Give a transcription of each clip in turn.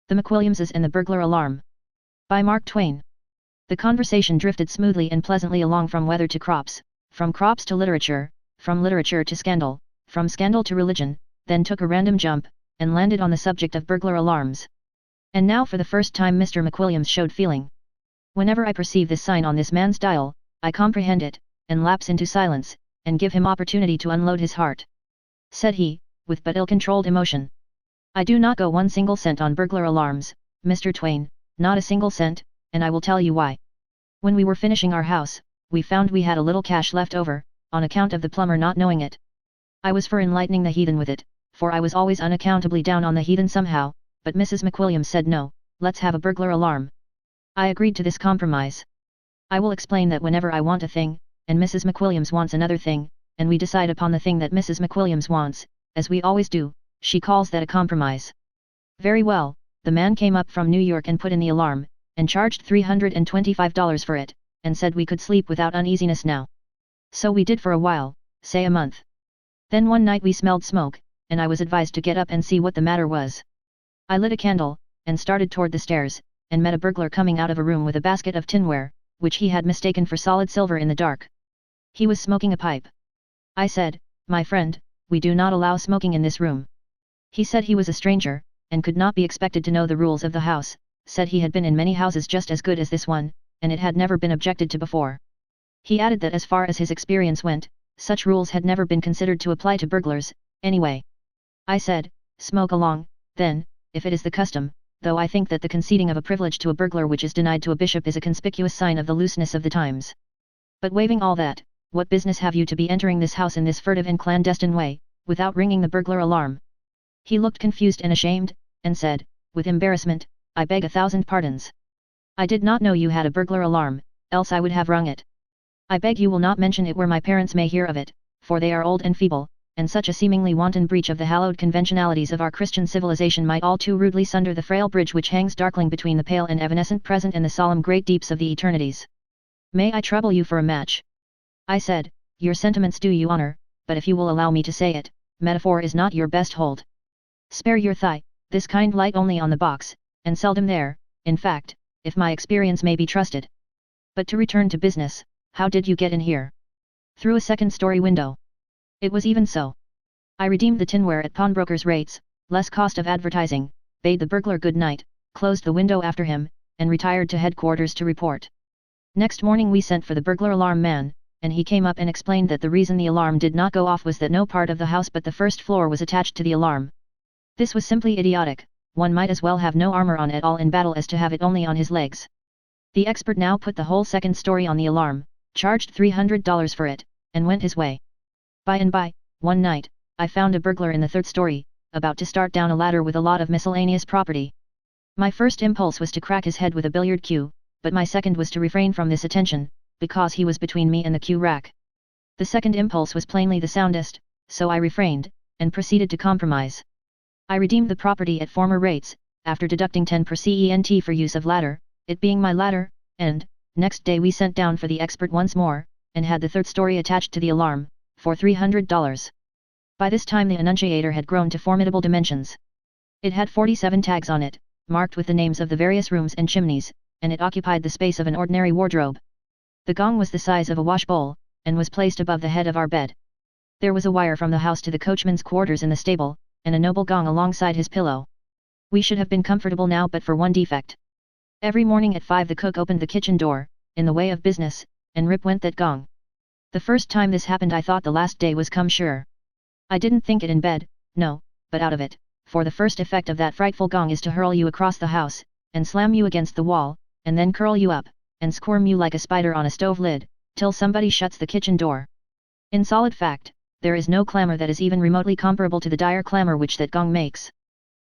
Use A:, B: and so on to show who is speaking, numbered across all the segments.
A: The McWilliamses and the Burglar Alarm. By Mark Twain. The conversation drifted smoothly and pleasantly along from weather to crops, from crops to literature, from literature to scandal, from scandal to religion, then took a random jump, and landed on the subject of burglar alarms. And now for the first time Mr. McWilliams showed feeling. Whenever I perceive this sign on this man's dial, I comprehend it, and lapse into silence, and give him opportunity to unload his heart. Said he, with but ill-controlled emotion. I do not go 1 single cent on burglar alarms, Mr. Twain, not a single cent, and I will tell you why. When we were finishing our house, we found we had a little cash left over, on account of the plumber not knowing it. I was for enlightening the heathen with it, for I was always unaccountably down on the heathen somehow, but Mrs. McWilliams said no, let's have a burglar alarm. I agreed to this compromise. I will explain that whenever I want a thing, and Mrs. McWilliams wants another thing, and we decide upon the thing that Mrs. McWilliams wants, as we always do, she calls that a compromise. Very well, the man came up from New York and put in the alarm, and charged $325 for it, and said we could sleep without uneasiness now. So we did for a while, say a month. Then one night we smelled smoke, and I was advised to get up and see what the matter was. I lit a candle, and started toward the stairs, and met a burglar coming out of a room with a basket of tinware, which he had mistaken for solid silver in the dark. He was smoking a pipe. I said, my friend, we do not allow smoking in this room. He said he was a stranger, and could not be expected to know the rules of the house, said he had been in many houses just as good as this one, and it had never been objected to before. He added that as far as his experience went, such rules had never been considered to apply to burglars, anyway. I said, smoke along, then, if it is the custom, though I think that the conceding of a privilege to a burglar which is denied to a bishop is a conspicuous sign of the looseness of the times. But waiving all that, what business have you to be entering this house in this furtive and clandestine way, without ringing the burglar alarm? He looked confused and ashamed, and said, with embarrassment, I beg 1,000 pardons. I did not know you had a burglar alarm, else I would have rung it. I beg you will not mention it where my parents may hear of it, for they are old and feeble, and such a seemingly wanton breach of the hallowed conventionalities of our Christian civilization might all too rudely sunder the frail bridge which hangs darkling between the pale and evanescent present and the solemn great deeps of the eternities. May I trouble you for a match? I said, your sentiments do you honor, but if you will allow me to say it, metaphor is not your best hold. Spare your thigh, this kind light only on the box, and seldom there, in fact, if my experience may be trusted. But to return to business, how did you get in here? Through a second-story window. It was even so. I redeemed the tinware at pawnbrokers' rates, less cost of advertising, bade the burglar good night, closed the window after him, and retired to headquarters to report. Next morning we sent for the burglar alarm man, and he came up and explained that the reason the alarm did not go off was that no part of the house but the first floor was attached to the alarm. This was simply idiotic, one might as well have no armor on at all in battle as to have it only on his legs. The expert now put the whole second story on the alarm, charged $300 for it, and went his way. By and by, one night, I found a burglar in the third story, about to start down a ladder with a lot of miscellaneous property. My first impulse was to crack his head with a billiard cue, but my second was to refrain from this attention, because he was between me and the cue rack. The second impulse was plainly the soundest, so I refrained, and proceeded to compromise. I redeemed the property at former rates, after deducting 10 per cent for use of ladder, it being my ladder, and, next day we sent down for the expert once more, and had the third story attached to the alarm, for $300. By this time the annunciator had grown to formidable dimensions. It had 47 tags on it, marked with the names of the various rooms and chimneys, and it occupied the space of an ordinary wardrobe. The gong was the size of a wash bowl, and was placed above the head of our bed. There was a wire from the house to the coachman's quarters in the stable, and a noble gong alongside his pillow. We should have been comfortable now but for one defect. Every morning at 5 the cook opened the kitchen door, in the way of business, and rip went that gong. The first time this happened I thought the last day was come sure. I didn't think it in bed, no, but out of it, for the first effect of that frightful gong is to hurl you across the house, and slam you against the wall, and then curl you up, and squirm you like a spider on a stove lid, till somebody shuts the kitchen door. In solid fact, there is no clamor that is even remotely comparable to the dire clamor which that gong makes.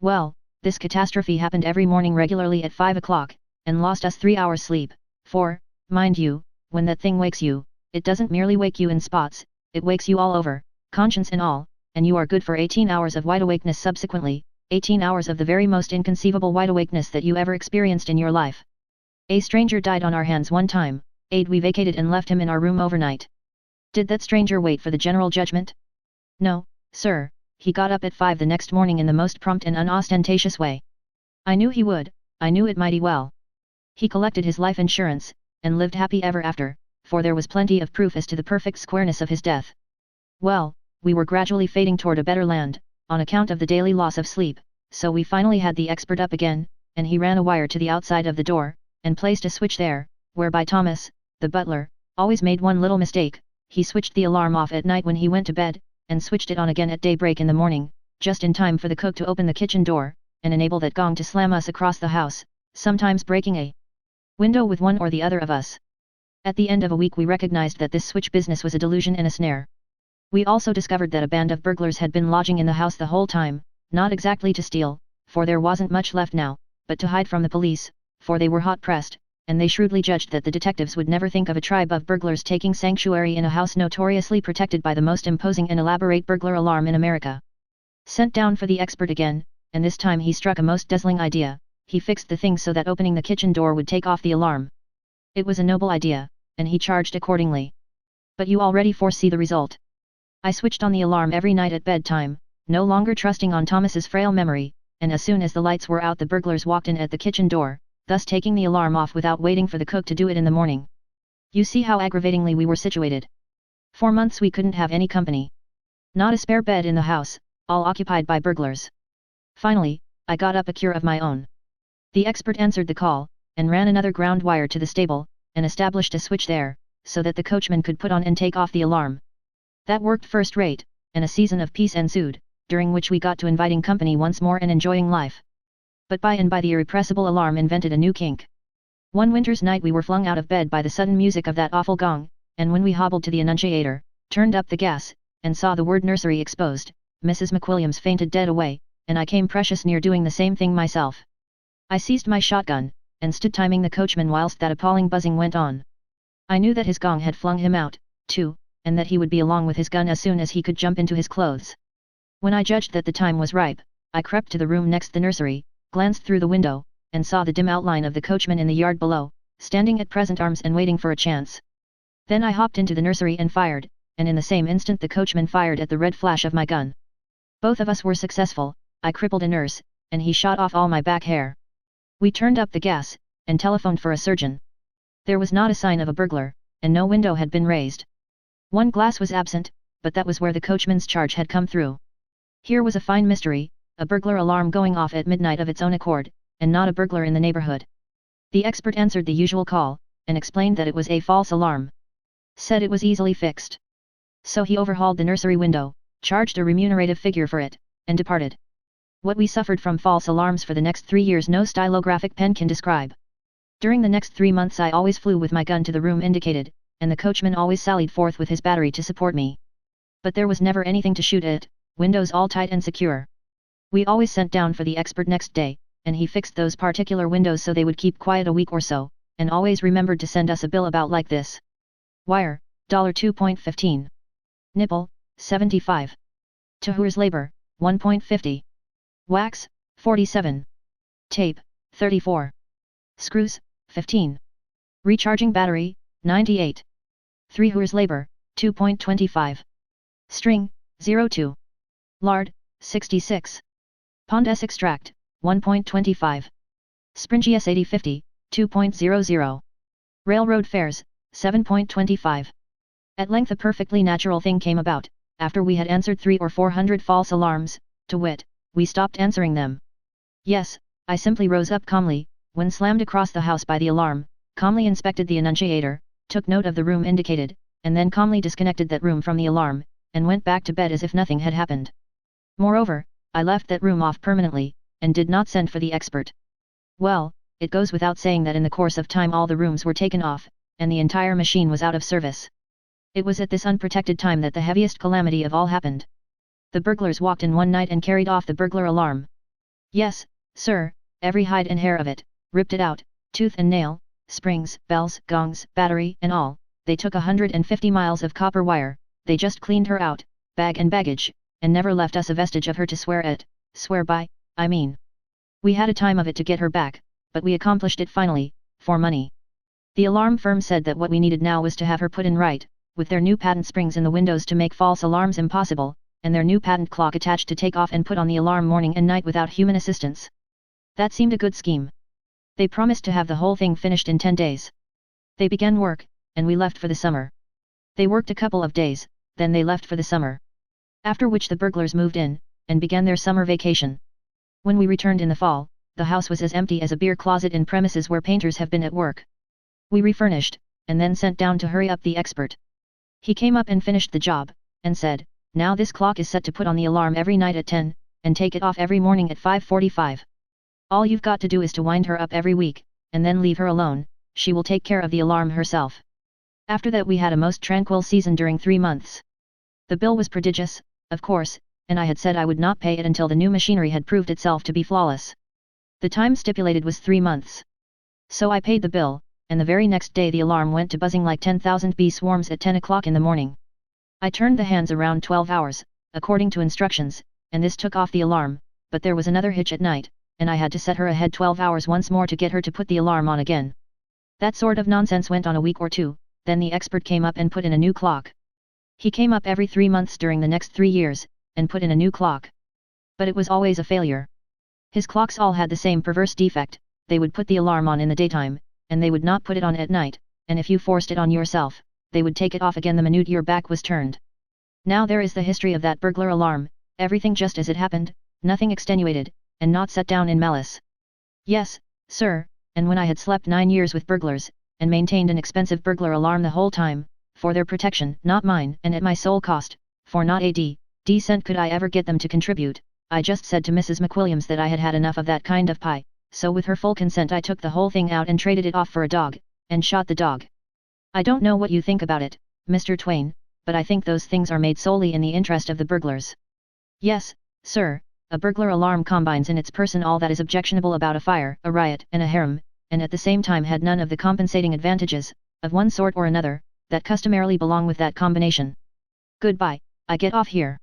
A: Well, this catastrophe happened every morning regularly at 5 o'clock, and lost us 3 hours sleep, for, mind you, when that thing wakes you, it doesn't merely wake you in spots, it wakes you all over, conscience and all, and you are good for 18 hours of wide awakeness subsequently, 18 hours of the very most inconceivable wide awakeness that you ever experienced in your life. A stranger died on our hands one time, we vacated and left him in our room overnight. Did that stranger wait for the general judgment? No, sir, he got up at 5 the next morning in the most prompt and unostentatious way. I knew he would, I knew it mighty well. He collected his life insurance, and lived happy ever after, for there was plenty of proof as to the perfect squareness of his death. Well, we were gradually fading toward a better land, on account of the daily loss of sleep, so we finally had the expert up again, and he ran a wire to the outside of the door, and placed a switch there, whereby Thomas, the butler, always made one little mistake. He switched the alarm off at night when he went to bed, and switched it on again at daybreak in the morning, just in time for the cook to open the kitchen door, and enable that gong to slam us across the house, sometimes breaking a window with one or the other of us. At the end of a week we recognized that this switch business was a delusion and a snare. We also discovered that a band of burglars had been lodging in the house the whole time, not exactly to steal, for there wasn't much left now, but to hide from the police, for they were hot-pressed, and they shrewdly judged that the detectives would never think of a tribe of burglars taking sanctuary in a house notoriously protected by the most imposing and elaborate burglar alarm in America. Sent down for the expert again, and this time he struck a most dazzling idea. He fixed the thing so that opening the kitchen door would take off the alarm. It was a noble idea, and he charged accordingly. But you already foresee the result. I switched on the alarm every night at bedtime, no longer trusting on Thomas's frail memory, and as soon as the lights were out the burglars walked in at the kitchen door, thus taking the alarm off without waiting for the cook to do it in the morning. You see how aggravatingly we were situated. For months we couldn't have any company. Not a spare bed in the house, all occupied by burglars. Finally, I got up a cure of my own. The expert answered the call, and ran another ground wire to the stable, and established a switch there, so that the coachman could put on and take off the alarm. That worked first rate, and a season of peace ensued, during which we got to inviting company once more and enjoying life. But by and by the irrepressible alarm invented a new kink. One winter's night we were flung out of bed by the sudden music of that awful gong, and when we hobbled to the annunciator, turned up the gas, and saw the word nursery exposed, Mrs. McWilliams fainted dead away, and I came precious near doing the same thing myself. I seized my shotgun, and stood timing the coachman whilst that appalling buzzing went on. I knew that his gong had flung him out, too, and that he would be along with his gun as soon as he could jump into his clothes. When I judged that the time was ripe, I crept to the room next the nursery, glanced through the window, and saw the dim outline of the coachman in the yard below, standing at present arms and waiting for a chance. Then I hopped into the nursery and fired, and in the same instant the coachman fired at the red flash of my gun. Both of us were successful. I crippled a nurse, and he shot off all my back hair. We turned up the gas, and telephoned for a surgeon. There was not a sign of a burglar, and no window had been raised. One glass was absent, but that was where the coachman's charge had come through. Here was a fine mystery, a burglar alarm going off at midnight of its own accord, and not a burglar in the neighborhood. The expert answered the usual call, and explained that it was a false alarm. Said it was easily fixed. So he overhauled the nursery window, charged a remunerative figure for it, and departed. What we suffered from false alarms for the next 3 years no stylographic pen can describe. During the next 3 months I always flew with my gun to the room indicated, and the coachman always sallied forth with his battery to support me. But there was never anything to shoot at, windows all tight and secure. We always sent down for the expert next day, and he fixed those particular windows so they would keep quiet a week or so, and always remembered to send us a bill about like this. Wire, $2.15. Nipple, 75. Tahur's labor, 1.50. Wax, 47. Tape, 34. Screws, 15. Recharging battery, 98. 3 hours labor, 2.25. String, 02. Lard, 66. Pond S extract, 1.25. Springy S8050, 2.00. Railroad fares, 7.25. At length a perfectly natural thing came about, after we had answered 300 or 400 false alarms, to wit, we stopped answering them. Yes, I simply rose up calmly, when slammed across the house by the alarm, calmly inspected the annunciator, took note of the room indicated, and then calmly disconnected that room from the alarm, and went back to bed as if nothing had happened. Moreover, I left that room off permanently, and did not send for the expert. Well, it goes without saying that in the course of time all the rooms were taken off, and the entire machine was out of service. It was at this unprotected time that the heaviest calamity of all happened. The burglars walked in one night and carried off the burglar alarm. Yes, sir, every hide and hair of it, ripped it out, tooth and nail, springs, bells, gongs, battery and all. They took 150 miles of copper wire, they just cleaned her out, bag and baggage, and never left us a vestige of her to swear by, I mean. We had a time of it to get her back, but we accomplished it finally, for money. The alarm firm said that what we needed now was to have her put in right, with their new patent springs in the windows to make false alarms impossible, and their new patent clock attached to take off and put on the alarm morning and night without human assistance. That seemed a good scheme. They promised to have the whole thing finished in 10 days. They began work, and we left for the summer. They worked a couple of days, then they left for the summer. After which the burglars moved in, and began their summer vacation. When we returned in the fall, the house was as empty as a beer closet in premises where painters have been at work. We refurnished, and then sent down to hurry up the expert. He came up and finished the job, and said, "Now this clock is set to put on the alarm every night at 10, and take it off every morning at 5:45. All you've got to do is to wind her up every week, and then leave her alone, she will take care of the alarm herself." After that we had a most tranquil season during 3 months. The bill was prodigious, of course, and I had said I would not pay it until the new machinery had proved itself to be flawless. The time stipulated was 3 months. So I paid the bill, and the very next day the alarm went to buzzing like 10,000 bee swarms at 10 o'clock in the morning. I turned the hands around 12 hours, according to instructions, and this took off the alarm, but there was another hitch at night, and I had to set her ahead 12 hours once more to get her to put the alarm on again. That sort of nonsense went on a week or two, then the expert came up and put in a new clock. He came up every 3 months during the next 3 years, and put in a new clock. But it was always a failure. His clocks all had the same perverse defect, they would put the alarm on in the daytime, and they would not put it on at night, and if you forced it on yourself, they would take it off again the minute your back was turned. Now there is the history of that burglar alarm, everything just as it happened, nothing extenuated, and not set down in malice. Yes, sir, and when I had slept 9 years with burglars, and maintained an expensive burglar alarm the whole time, for their protection, not mine, and at my sole cost, for not a d-cent could I ever get them to contribute, I just said to Mrs. McWilliams that I had had enough of that kind of pie, so with her full consent I took the whole thing out and traded it off for a dog, and shot the dog. I don't know what you think about it, Mr. Twain, but I think those things are made solely in the interest of the burglars. Yes, sir, a burglar alarm combines in its person all that is objectionable about a fire, a riot, and a harem, and at the same time had none of the compensating advantages, of one sort or another, that customarily belong with that combination. Goodbye, I get off here.